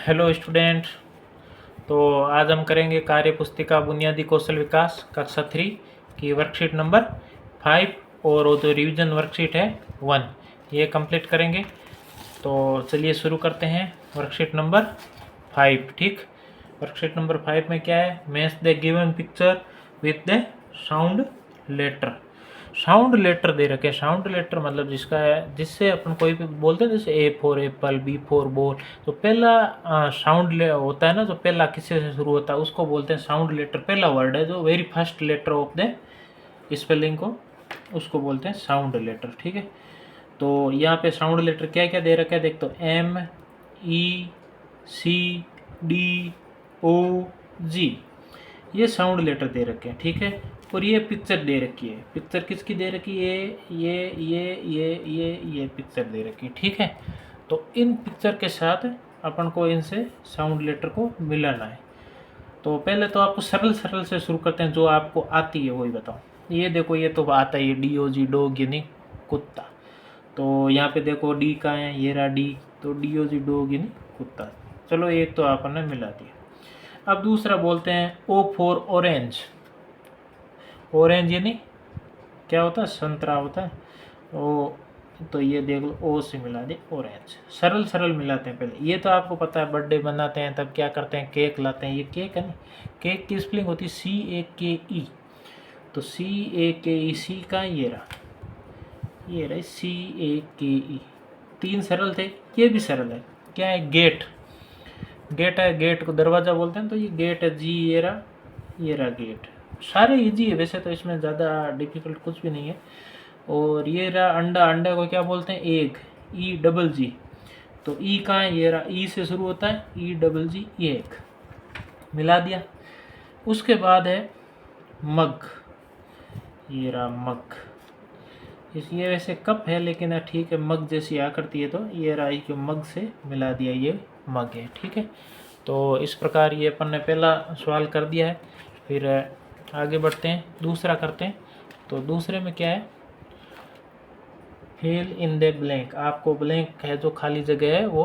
Hello student. तो आज हम करेंगे कार्य पुस्तिका बुनियादी कौशल विकास कक्षा 3 की वर्कशीट नंबर 5 और वो जो रिवीजन वर्कशीट है 1 ये कंप्लीट करेंगे। तो चलिए शुरू करते हैं वर्कशीट नंबर 5। ठीक, वर्कशीट नंबर 5 में क्या है? Match the given picture with the sound letter. Sound letter दे रखे। साउंड लेटर मतलब जिसका है जिससे अपन कोई भी बोलते हैं, जैसे A for apple, B for ball. तो पहला साउंड होता है ना, जो पहला किससे से शुरू होता है उसको बोलते हैं साउंड लेटर। पहला वर्ड है जो very first letter of the spelling को, उसको बोलते हैं साउंड लेटर। ठीक है, तो यहाँ पे साउंड लेटर क्या क्या दे रखा है देख। तो एम, ई, सी, डी, ओ, जी, ये साउंड लेटर दे रखे हैं। ठीक है, और ये पिक्चर दे रखी है। पिक्चर किसकी दे रखी है? ये पिक्चर दे रखी है। ठीक है, तो इन पिक्चर के साथ अपन को इनसे साउंड लेटर को मिलाना है। तो पहले तो आपको सरल सरल से शुरू करते हैं, जो आपको आती है वही बताओ। ये देखो, ये तो आता है, डी ओ जी, डॉग यानी कुत्ता। तो यहाँ पे देखो डी का है, ये रहा डी, तो डी ओ जी डॉग यानी कुत्ता। चलो एक तो आपने मिला दिया। अब दूसरा बोलते हैं ओ फॉर ऑरेंज। ऑरेंज यानी क्या होता है? संतरा होता है। ओ, तो ये देख लो, ओ से मिला दे ऑरेंज। सरल सरल मिलाते हैं पहले। ये तो आपको पता है, बर्थडे बनाते हैं तब क्या करते हैं? केक लाते हैं। ये केक है ना, केक की स्पेलिंग होती है C-A-K-E। तो C-A-K-E, सी का ये रहा C-A-K-E। तीन सरल थे, ये भी सरल है। क्या है? गेट। गेट है, गेट को दरवाज़ा बोलते हैं, तो ये गेट है। जी, ये रहा गेट। सारे इजी है वैसे तो, इसमें ज़्यादा डिफिकल्ट कुछ भी नहीं है। और ये रहा अंडा। अंडा को क्या बोलते हैं? एग, ई डबल जी। तो ई कहाँ है? ये रहा, ई से शुरू होता है, ई डबल जी, एग। मिला दिया। उसके बाद है मग। ये रहा मग। ये वैसे कप है लेकिन ठीक है, मग जैसी आकृति है, तो ये रहा जो मग से मिला दिया, ये मग है। ठीक है, तो इस प्रकार ये अपन ने पहला सवाल कर दिया है। फिर आगे बढ़ते हैं, दूसरा करते हैं। तो दूसरे में क्या है? Fill in the blank. आपको ब्लैंक है जो खाली जगह है वो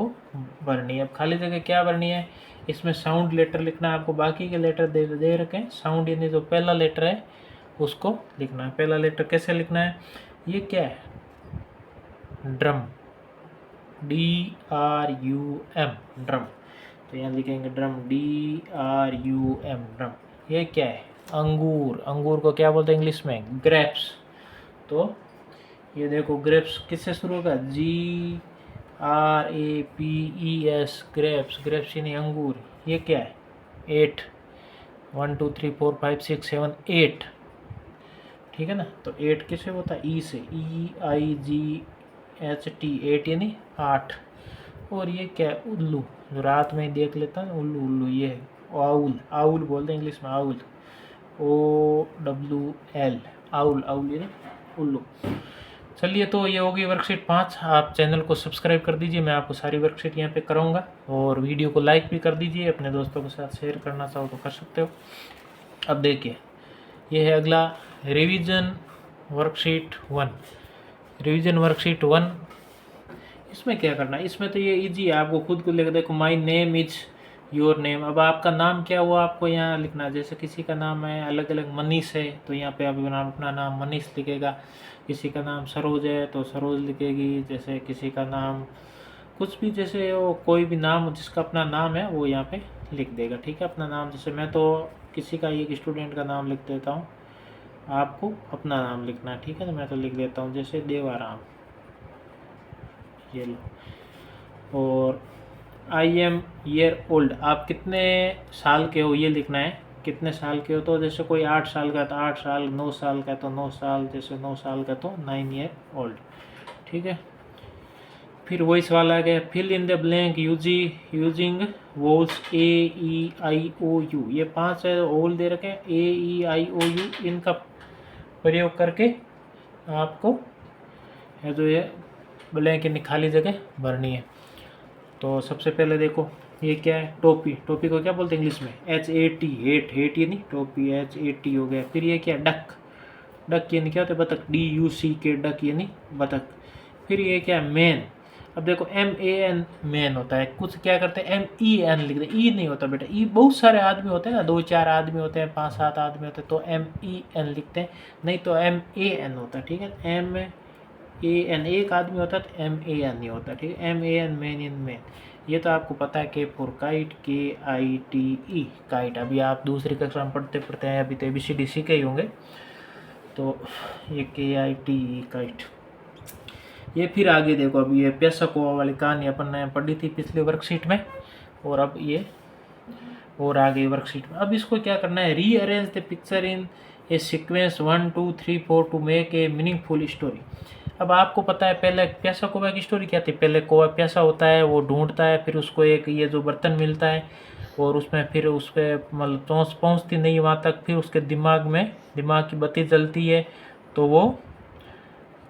भरनी है। अब खाली जगह क्या भरनी है? इसमें साउंड लेटर लिखना है आपको। बाकी के लेटर दे रखे हैं, साउंड यानी जो पहला लेटर है उसको लिखना है। पहला लेटर कैसे लिखना है? ये क्या है? Drum, DRUM, drum. तो यहाँ लिखेंगे ड्रम, DRUM, ड्रम। ये क्या है? अंगूर। अंगूर को क्या बोलते हैं इंग्लिश में? ग्रेप्स। तो ये देखो, ग्रेप्स किससे शुरू होगा? GRAPES, grapes. ग्रेप्स यानी अंगूर। ये क्या है? 8, 1 2 3 4 5 6 7 8। ठीक है ना, तो 8 किससे होता है? ई से, EIGHT, 8 यानी 8। और ये क्या है? उल्लू, जो रात में देख लेता है उल्लू। उल्लू ये है आउल। आउल बोलते हैं इंग्लिश में, आउल, OWL, आउल। आउल यानी उल्लू। चलिए, तो ये होगी वर्कशीट 5। आप चैनल को सब्सक्राइब कर दीजिए, मैं आपको सारी वर्कशीट यहाँ पे कराऊंगा। और वीडियो को लाइक भी कर दीजिए, अपने दोस्तों के साथ शेयर करना चाहो तो कर सकते हो। अब देखिए, ये है अगला रिवीजन वर्कशीट 1। रिवीजन वर्कशीट 1, इसमें क्या करना है? इसमें तो ये इजी है, आपको खुद को लिख देखो, my name is your name. अब आपका नाम क्या हुआ आपको यहाँ लिखना है। जैसे किसी का नाम है अलग अलग, मनीष है तो यहाँ पे आप अपना नाम मनीष लिखेगा। किसी का नाम सरोज है तो सरोज लिखेगी। जैसे किसी का नाम कुछ भी, जैसे वो कोई भी नाम जिसका अपना नाम है वो यहाँ पे लिख देगा। ठीक है, अपना नाम। जैसे मैं तो किसी का, एक स्टूडेंट का नाम लिख देता हूँ, आपको अपना नाम लिखना है। ठीक है, तो मैं तो लिख देता हूँ जैसे देवाराम, ये लो। और आई एम ईयर ओल्ड, आप कितने साल के हो ये लिखना है। कितने साल के हो, तो जैसे कोई 8 साल का तो 8 साल, 9 साल का तो 9 साल, जैसे 9 साल का तो 9 ईयर ओल्ड। ठीक है, फिर वही सवाल आ गया, fill in the blank using vowels AEIOU। ये 5 ओल दे रखे हैं, AEIOU, इनका प्रयोग करके आपको है जो ये ब्लैंक यानी खाली जगह भरनी है। तो सबसे पहले देखो, ये क्या है? टोपी। टोपी को क्या बोलते हैं इंग्लिश में? HAT, hate. हेट यानी टोपी, HAT हो गया। फिर ये क्या? डक। डक यानी क्या होता है? बतख, DUCK, डक यानी बतख। फिर ये क्या? मैन। अब देखो MAN मैन होता है, कुछ क्या करते हैं MEN लिख दे, ई नहीं होता बेटा, ई बहुत सारे आदमी होते हैं ना, 2-4 आदमी होते हैं, 5-7 आदमी होते हैं, तो MEN लिखते हैं, नहीं तो MAN होता है, ठीक है। MAN एक आदमी होता है तो MAN नहीं होता, ठीक है। MAN मैन इन मैन, ये तो आपको पता है। के फॉर काइट, KITE काइट, अभी आप दूसरी कक्षा में पढ़ते पढ़ते हैं, अभी तो ABCD सीखे ही होंगे, तो ये KITE काइट। ये फिर आगे देखो, अब ये पेशकोवा वाली कहानी अपन ने पढ़ी थी पिछले वर्कशीट में, और अब ये और आगे वर्कशीट में। अब इसको क्या करना है, rearrange the picture in a sequence 1 2 3 4 to make a meaningful story. अब आपको पता है पहले प्यासा कौवा की स्टोरी क्या थी, पहले कौवा प्यासा होता है, वो ढूंढता है, फिर उसको एक ये जो बर्तन मिलता है, और उसमें फिर उस पर मतलब चोंच पहुँचती नहीं वहाँ तक, फिर उसके दिमाग की बत्ती जलती है, तो वो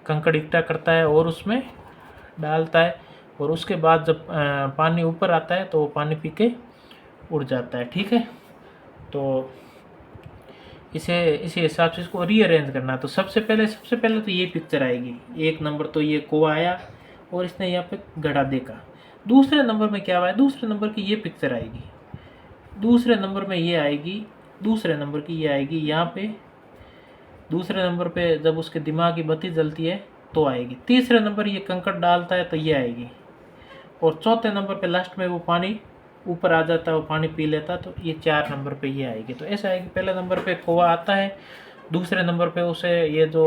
कंकड़ इकट्ठा करता है और उसमें डालता है, और उसके बाद जब पानी ऊपर आता है तो वो पानी पी के उड़ जाता है, ठीक है। तो इसे इसी हिसाब से इसको रीअरेंज करना है। तो सबसे पहले तो ये पिक्चर आएगी, 1 नंबर तो ये कौवा आया और इसने यहाँ पे घड़ा देखा। दूसरे नंबर में क्या आया, दूसरे नंबर की ये पिक्चर आएगी, दूसरे नंबर में ये आएगी, दूसरे नंबर की ये आएगी यहाँ पे, दूसरे नंबर पे जब उसके दिमाग की बत्ती जलती है तो आएगी, तीसरे नंबर ये कंकड़ डालता है तो ये आएगी, और चौथे नंबर पे लास्ट में वो पानी ऊपर आ जाता है, वो पानी पी लेता है, तो ये 4 नंबर पे ये आएगी। तो ऐसा आएगी, पहले नंबर पे कौवा आता है, दूसरे नंबर पे उसे ये जो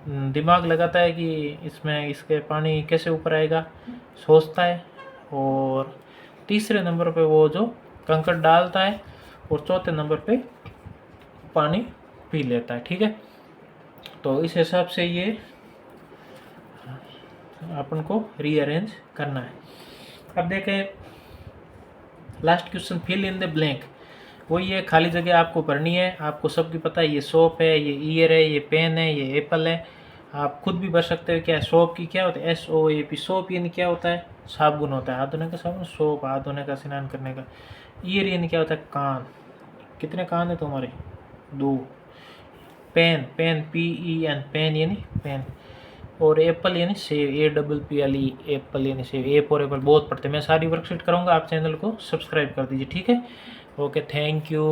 दिमाग लगाता है कि इसमें इसके पानी कैसे ऊपर आएगा, सोचता है, और तीसरे नंबर पे वो जो कंकड़ डालता है, और चौथे नंबर पे पानी पी लेता है, ठीक है। तो इस हिसाब से ये अपन को रीअरेंज करना है। अब देखें last question, fill in the blank. वही है, खाली जगह आपको भरनी है। आपको सबकी पता है, ये सोप है, ये ईयर है, ये पेन है, ये एप्पल है। आप खुद भी भर सकते हो। क्या सोप की क्या होता है, SOAP, सोप यानी क्या होता है, साबुन होता है, हाथ धोने का साबुन, सोप हाथ धोने का, स्नान करने का। ईयर यानी क्या होता है, कान। कितने कान है तुम्हारे, 2। पेन, PEN, पेन यानी पेन। और एप्पल यानी सेव, APPLE, एप्पल यानी सेव। ए फॉर एप्पल बहुत पढ़ते हैं। मैं सारी वर्कशीट करूँगा, आप चैनल को सब्सक्राइब कर दीजिए, ठीक है। Okay, thank you.